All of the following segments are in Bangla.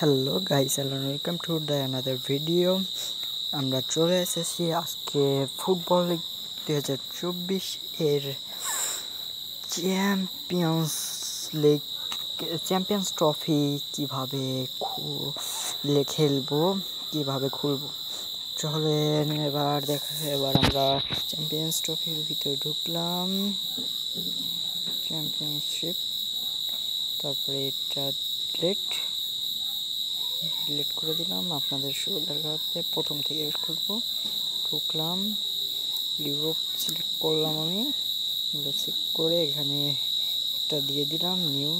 Hello guys, welcome to the another video. আমরা চলে এসেছি আজকে ফুটবল লিগ 2024 এর চ্যাম্পিয়ন্স ট্রফি কীভাবে খেলবো, কীভাবে খুলবো। চলেন এবার আমরা চ্যাম্পিয়ন্স ট্রফির ভিতরে ঢুকলাম। চ্যাম্পিয়নশিপ, তারপরে এটা ডিলিট করে দিলাম আপনাদের সুবিধার্থে। প্রথম থেকে ঢুকলাম, ইউরোপ সিলেক্ট করলাম। আমি সিলেক্ট করে এখানে একটা দিয়ে দিলাম, নিউ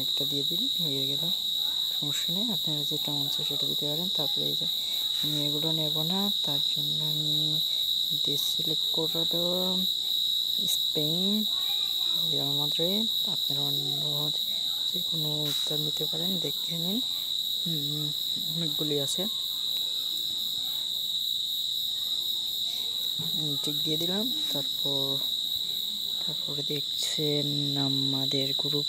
একটা দিয়ে দিন, হয়ে গেল। সমস্যা নেই, আপনারা যেটা মন চায় সেটা দিতে পারেন। তারপরে এই যে আমি এগুলো নেব না, তার জন্য আমি দেশ সিলেক্ট করে দেবো স্পেন, রিয়াল মাদ্রিদ। আপনারা অন্য যে কোনো উত্তর নিতে পারেন, দেখে নিন, অনেকগুলি আছে। ঠিক দিয়ে দিলাম। তারপরে দেখছেন আমাদের গ্রুপ।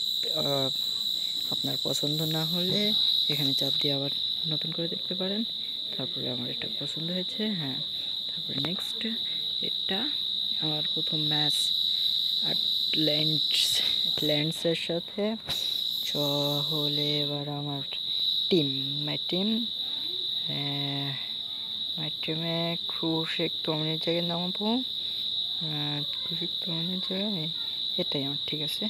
আপনার পছন্দ না হলে এখানে চাপ দিয়ে আবার নতুন করে দেখতে পারেন। তারপরে আমার এটা পছন্দ হয়েছে, হ্যাঁ। তারপরে নেক্সট, এটা আমার প্রথম ম্যাচ আটল্যান্টসের সাথে। হলে এবার আমার মাই টিমে ক্রুশেক তমিনের জায়গায় নামাবো। ক্রুশেক তমিনের জায়গায় এটাই আমার ঠিক আছে।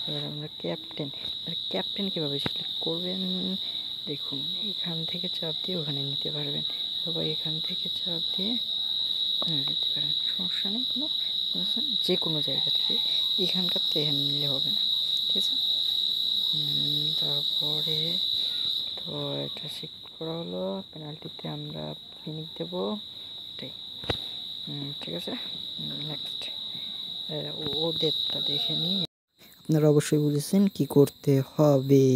এবার আমরা ক্যাপ্টেন কীভাবে সিলেক্ট করবেন দেখুন। এখান থেকে চাপ দিয়ে ওখানে নিতে পারবেন, সবাই এখান থেকে চাপ দিয়ে নিতে পারেন, সমস্যা নেই কোনো। যে কোনো জায়গা থেকে এখানকার থেকে নিলে হবে না, ঠিক আছে। তারপরে তো এটা সিলেক্ট করা হলো। পেনাল্টিতে আমরা ফিনিশ দেবো, এটাই ঠিক আছে। নেক্সট ওদেরটা দেখে নিই। আপনারা অবশ্যই বুঝেছেন কি করতে হবে।